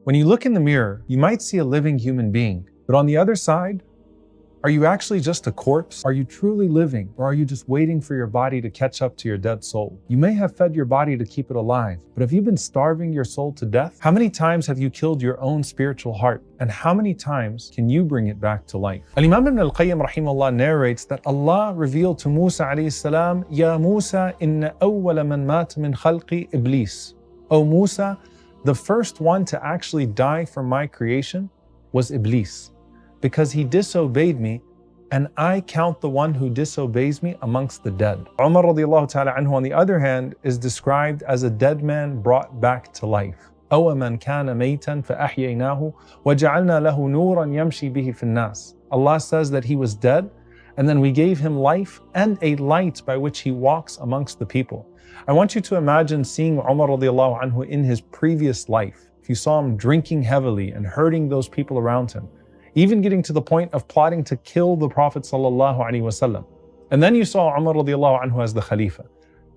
When you look in the mirror, you might see a living human being, but on the other side, are you actually just a corpse? Are you truly living, or are you just waiting for your body to catch up to your dead soul? You may have fed your body to keep it alive, but have you been starving your soul to death? How many times have you killed your own spiritual heart? And how many times can you bring it back to life? Al-Imam Ibn al-Qayyim rahimahullah narrates that Allah revealed to Musa alayhi salam, Ya Musa, inna awwala man mata min khalqi iblis. O Musa, the first one to actually die from my creation was Iblis, because he disobeyed me, and I count the one who disobeys me amongst the dead. Umar radiallahu ta'ala anhu, on the other hand, is described as a dead man brought back to life. أَوَ مَنْ كَانَ مَيْتًا فَأَحْيَيْنَاهُ وَجَعَلْنَا لَهُ نُورًا يَمْشِي بِهِ فِي النَّاسِ. Allah says that he was dead, and then we gave him life and a light by which he walks amongst the people. I want you to imagine seeing Umar radiallahu anhu in his previous life. If you saw him drinking heavily and hurting those people around him, even getting to the point of plotting to kill the Prophet sallallahu alaihi wasallam. And then you saw Umar radiallahu anhu as the Khalifa.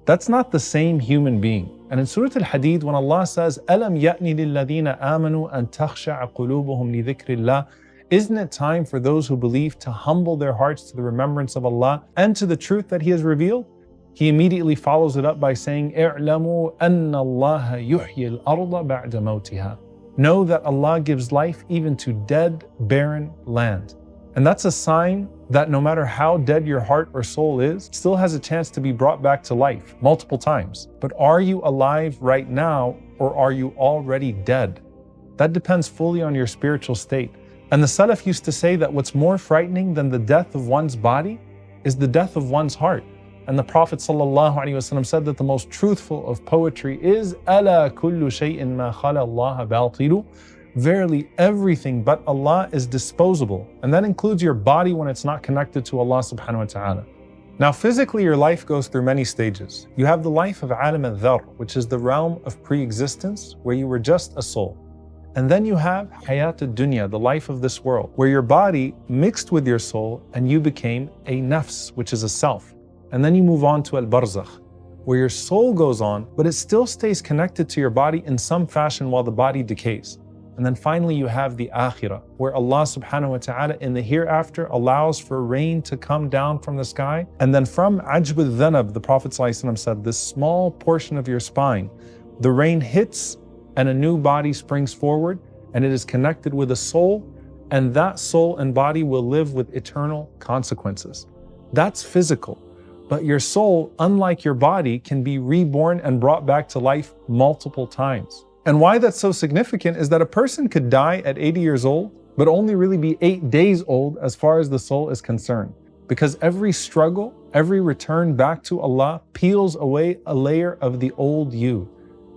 That's not the same human being. And in Surah Al-Hadid, when Allah says, أَلَمْ يَأْنِ لِلَّذِينَ آمَنُوا أَن تَخْشَعَ قُلُوبُهُمْ لِذِكْرِ اللَّهِ, isn't it time for those who believe to humble their hearts to the remembrance of Allah and to the truth that He has revealed? He immediately follows it up by saying, اعلموا أن الله يحيي الأرض بعد موتها. Know that Allah gives life even to dead, barren land. And that's a sign that no matter how dead your heart or soul is, it still has a chance to be brought back to life multiple times. But are you alive right now, or are you already dead? That depends fully on your spiritual state. And the Salaf used to say that what's more frightening than the death of one's body is the death of one's heart. And the Prophet ﷺ said that the most truthful of poetry is أَلَا كُلُّ شَيْءٍ مَا خَلَى اللَّهَ بَاطِلُ. Verily, everything but Allah is disposable. And that includes your body when it's not connected to Allah subhanahu wa ta'ala. Now, physically, your life goes through many stages. You have the life of Alam al-Dhar, which is the realm of pre-existence, where you were just a soul. And then you have Hayat al-Dunya, the life of this world, where your body mixed with your soul and you became a nafs, which is a self. And then you move on to al-Barzakh, where your soul goes on, but it still stays connected to your body in some fashion while the body decays. And then finally you have the Akhirah, where Allah subhanahu wa ta'ala in the hereafter allows for rain to come down from the sky. And then from Ajb al-Dhanab, the Prophet ﷺ said, this small portion of your spine, the rain hits and a new body springs forward, and it is connected with a soul, and that soul and body will live with eternal consequences. That's physical. But your soul, unlike your body, can be reborn and brought back to life multiple times. And why that's so significant is that a person could die at 80 years old, but only really be 8 days old as far as the soul is concerned. Because every struggle, every return back to Allah peels away a layer of the old you.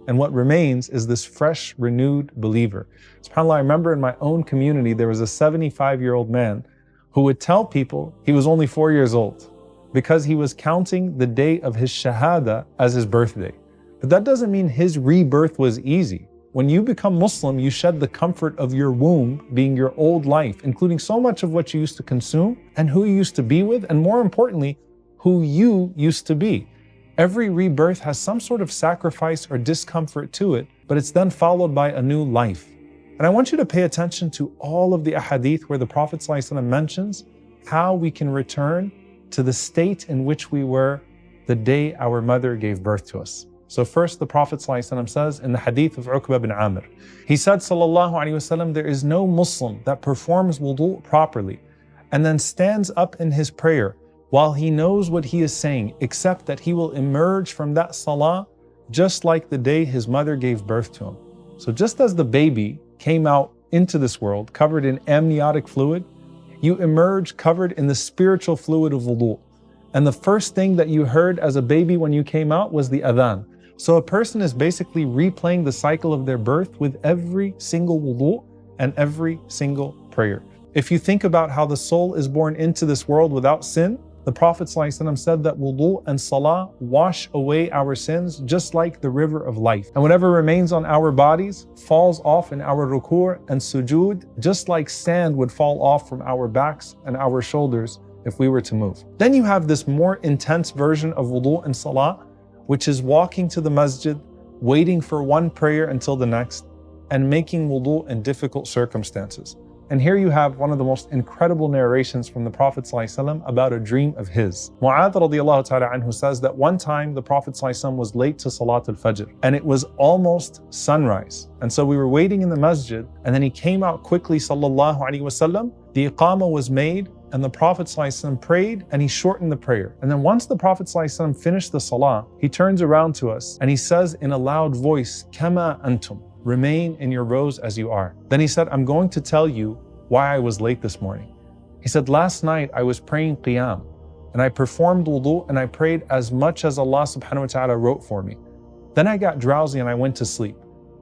And what remains is this fresh, renewed believer. SubhanAllah, I remember in my own community, there was a 75-year-old man who would tell people he was only 4 years old, because he was counting the day of his shahada as his birthday. But that doesn't mean his rebirth was easy. When you become Muslim, you shed the comfort of your womb being your old life, including so much of what you used to consume and who you used to be with, and more importantly, who you used to be. Every rebirth has some sort of sacrifice or discomfort to it, but it's then followed by a new life. And I want you to pay attention to all of the ahadith where the Prophet ﷺ mentions how we can return to the state in which we were the day our mother gave birth to us. So first, the Prophet ﷺ says in the hadith of Uqba bin Amir, he said, sallallahu alaihi wasallam, there is no Muslim that performs wudu properly and then stands up in his prayer while he knows what he is saying, except that he will emerge from that salah just like the day his mother gave birth to him. So just as the baby came out into this world covered in amniotic fluid, you emerge covered in the spiritual fluid of wudu. And the first thing that you heard as a baby when you came out was the adhan. So a person is basically replaying the cycle of their birth with every single wudu and every single prayer. If you think about how the soul is born into this world without sin, the Prophet ﷺ said that wudu and salah wash away our sins just like the river of life. And whatever remains on our bodies falls off in our ruku' and sujood, just like sand would fall off from our backs and our shoulders if we were to move. Then you have this more intense version of wudu and salah, which is walking to the masjid, waiting for one prayer until the next, and making wudu in difficult circumstances. And here you have one of the most incredible narrations from the Prophet ﷺ about a dream of his. Mu'adh radiallahu ta'ala anhu says that one time the Prophet ﷺ was late to Salat al-Fajr and it was almost sunrise. And so we were waiting in the masjid and then he came out quickly sallallahu alaihi wasallam. The iqamah was made and the Prophet ﷺ prayed and he shortened the prayer. And then once the Prophet ﷺ finished the salah, he turns around to us and he says in a loud voice, Kama antum. Remain in your rows as you are. Then he said, I'm going to tell you why I was late this morning. He said, last night I was praying qiyam and I performed wudu and I prayed as much as Allah subhanahu wa ta'ala wrote for me. Then I got drowsy and I went to sleep.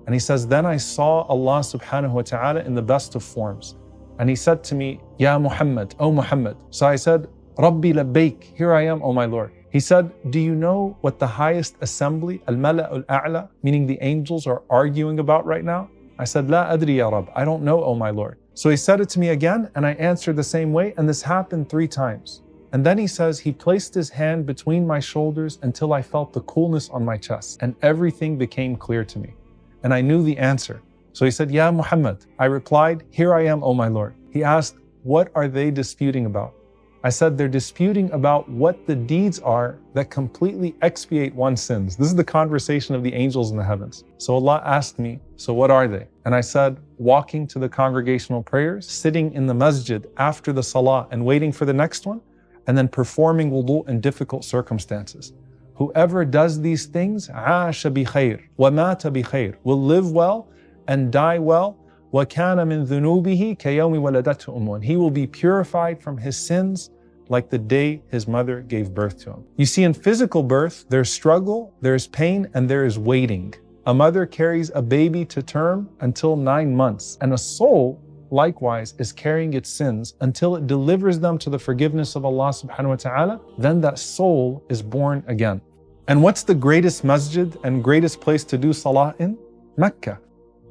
And he says, then I saw Allah subhanahu wa ta'ala in the best of forms. And he said to me, Ya Muhammad, O Muhammad. So I said, Rabbi labbaik, here I am, O my Lord. He said, do you know what the highest assembly, al-mala' al-a'la, meaning the angels, are arguing about right now? I said, La adri ya Rab, I don't know, O my Lord. So he said it to me again, and I answered the same way, and this happened 3 times. And then he says, he placed his hand between my shoulders until I felt the coolness on my chest, and everything became clear to me. And I knew the answer. So he said, Ya Muhammad. I replied, here I am, O my Lord. He asked, what are they disputing about? I said, they're disputing about what the deeds are that completely expiate one's sins. This is the conversation of the angels in the heavens. So Allah asked me, so what are they? And I said, walking to the congregational prayers, sitting in the masjid after the salah and waiting for the next one, and then performing wudu in difficult circumstances. Whoever does these things, عَاشَ بِخَيْرٍ وَمَاتَ بِخَيْرٍ, will live well and die well. وَكَانَ مِن ذُنُوبِهِ كَيَوْمِ وَلَدَتْهُ أُمُّهُ. He will be purified from his sins like the day his mother gave birth to him. You see, in physical birth, there's struggle, there's pain, and there is waiting. A mother carries a baby to term until 9 months, and a soul, likewise, is carrying its sins until it delivers them to the forgiveness of Allah subhanahu wa ta'ala. Then that soul is born again. And what's the greatest masjid and greatest place to do salah in? Mecca.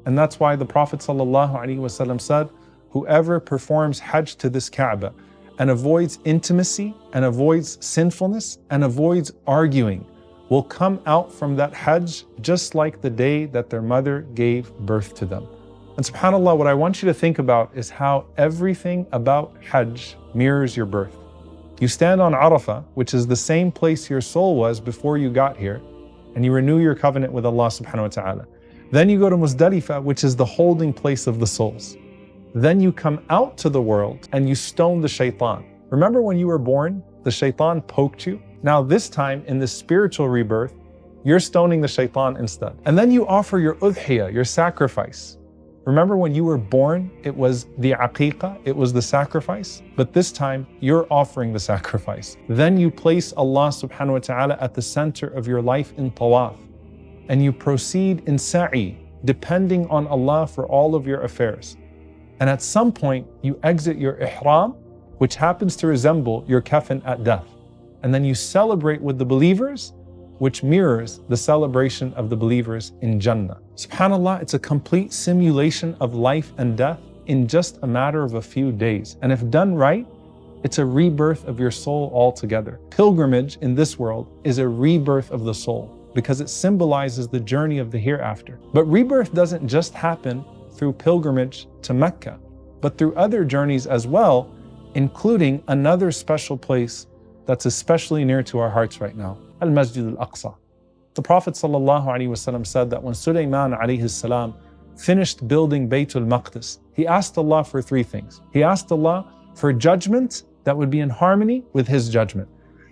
And that's why the Prophet ﷺ said, whoever performs Hajj to this Kaaba and avoids intimacy and avoids sinfulness and avoids arguing will come out from that Hajj just like the day that their mother gave birth to them. And subhanAllah, what I want you to think about is how everything about Hajj mirrors your birth. You stand on Arafah, which is the same place your soul was before you got here, and you renew your covenant with Allah subhanahu wa ta'ala. Then you go to Muzdalifah, which is the holding place of the souls. Then you come out to the world and you stone the shaitan. Remember when you were born, the shaitan poked you? Now this time in the spiritual rebirth, you're stoning the shaitan instead. And then you offer your udhiyah, your sacrifice. Remember when you were born, it was the aqiqah, it was the sacrifice, but this time you're offering the sacrifice. Then you place Allah subhanahu wa ta'ala at the center of your life in tawaf. And you proceed in sa'i, depending on Allah for all of your affairs. And at some point, you exit your ihram, which happens to resemble your kafan at death. And then you celebrate with the believers, which mirrors the celebration of the believers in Jannah. SubhanAllah, it's a complete simulation of life and death in just a matter of a few days. And if done right, it's a rebirth of your soul altogether. Pilgrimage in this world is a rebirth of the soul, because it symbolizes the journey of the hereafter. But rebirth doesn't just happen through pilgrimage to Mecca, but through other journeys as well, including another special place that's especially near to our hearts right now, Al-Masjid Al-Aqsa. The Prophet ﷺ said that when Suleiman alayhi salam finished building Baytul Maqdis, he asked Allah for 3 things. He asked Allah for judgment that would be in harmony with his judgment.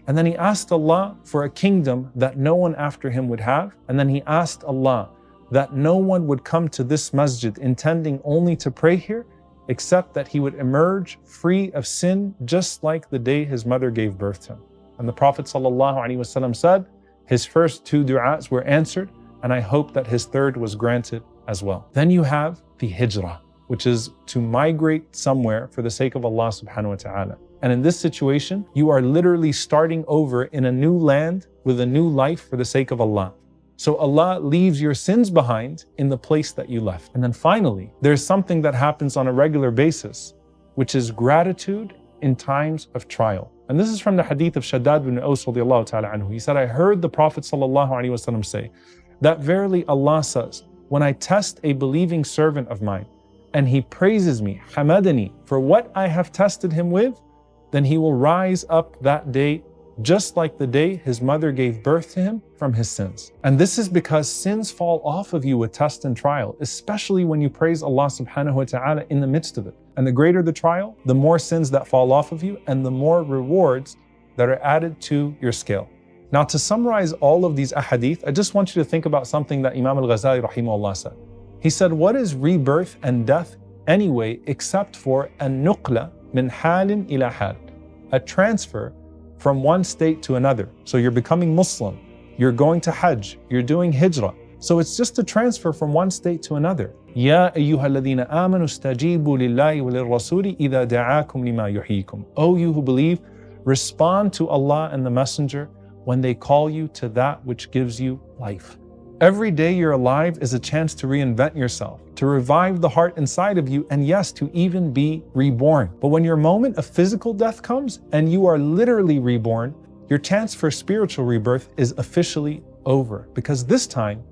And then he asked Allah for a kingdom that no one after him would have. And then he asked Allah that no one would come to this masjid intending only to pray here, except that he would emerge free of sin, just like the day his mother gave birth to him. And the Prophet ﷺ said, his first 2 du'as were answered, and I hope that his 3rd was granted as well. Then you have the hijrah, which is to migrate somewhere for the sake of Allah subhanahu wa ta'ala. And in this situation, you are literally starting over in a new land with a new life for the sake of Allah. So Allah leaves your sins behind in the place that you left. And then finally, there's something that happens on a regular basis, which is gratitude in times of trial. And this is from the hadith of Shaddad bin Aus radiallahu ta'ala anhu. He said, I heard the Prophet sallallahu alaihi wasallam say that verily Allah says, when I test a believing servant of mine, and he praises me, hamadani, for what I have tested him with, then he will rise up that day just like the day his mother gave birth to him from his sins. And this is because sins fall off of you with test and trial, especially when you praise Allah subhanahu wa ta'ala in the midst of it. And the greater the trial, the more sins that fall off of you and the more rewards that are added to your scale. Now, to summarize all of these ahadith, I just want you to think about something that Imam al-Ghazali rahimahullah said. He said, what is rebirth and death anyway except for an-nuqla min halin ila hal, a transfer from one state to another. So you're becoming Muslim, you're going to Hajj, you're doing Hijrah. So it's just a transfer from one state to another. Ya ayyuhalladhina amanu stajibu lillahi wa lirrasuli idha da'akum lima yuhyikum. O you who believe, respond to Allah and the Messenger when they call you to that which gives you life. Every day you're alive is a chance to reinvent yourself, to revive the heart inside of you, and yes, to even be reborn. But when your moment of physical death comes and you are literally reborn, your chance for spiritual rebirth is officially over, because this time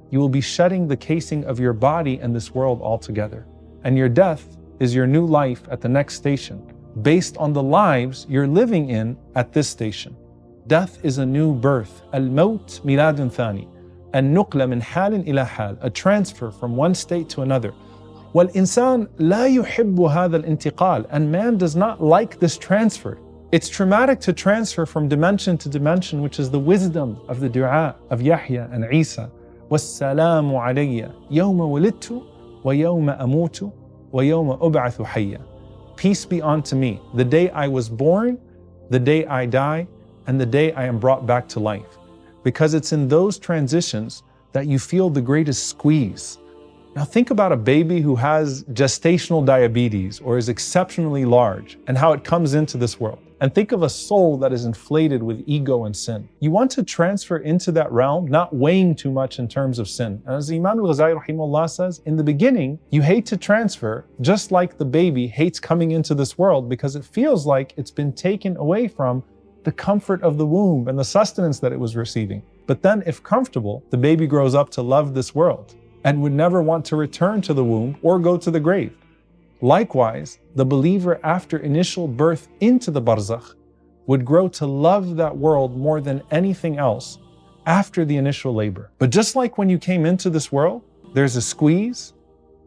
you will be shedding the casing of your body and this world altogether. And your death is your new life at the next station, based on the lives you're living in at this station. Death is a new birth. Al-maut miladun thani. النقلة من حال إلى حال, a transfer from one state to another. والإنسان لا يحب هذا الانتقال, and man does not like this transfer. It's traumatic to transfer from dimension to dimension, which is the wisdom of the dua of Yahya and Isa. والسلام علي يوم ولدت ويوم أموت ويوم أبعث حيا. Peace be unto me, the day I was born, the day I die, and the day I am brought back to life. Because it's in those transitions that you feel the greatest squeeze. Now think about a baby who has gestational diabetes or is exceptionally large and how it comes into this world. And think of a soul that is inflated with ego and sin. You want to transfer into that realm, not weighing too much in terms of sin. And as Imam al-Ghazali rahimahullah says, in the beginning, you hate to transfer just like the baby hates coming into this world because it feels like it's been taken away from the comfort of the womb and the sustenance that it was receiving. But then, if comfortable, the baby grows up to love this world and would never want to return to the womb or go to the grave. Likewise, the believer after initial birth into the barzakh would grow to love that world more than anything else after the initial labor. But just like when you came into this world, there's a squeeze,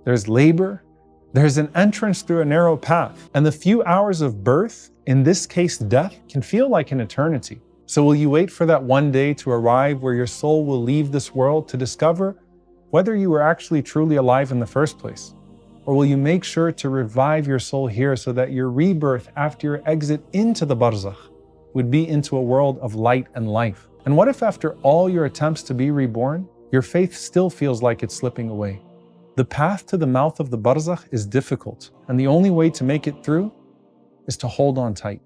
there's labor, there's an entrance through a narrow path, and the few hours of birth, in this case death, can feel like an eternity. So will you wait for that one day to arrive where your soul will leave this world to discover whether you were actually truly alive in the first place? Or will you make sure to revive your soul here so that your rebirth after your exit into the barzakh would be into a world of light and life? And what if after all your attempts to be reborn, your faith still feels like it's slipping away? The path to the mouth of the barzakh is difficult, and the only way to make it through is to hold on tight.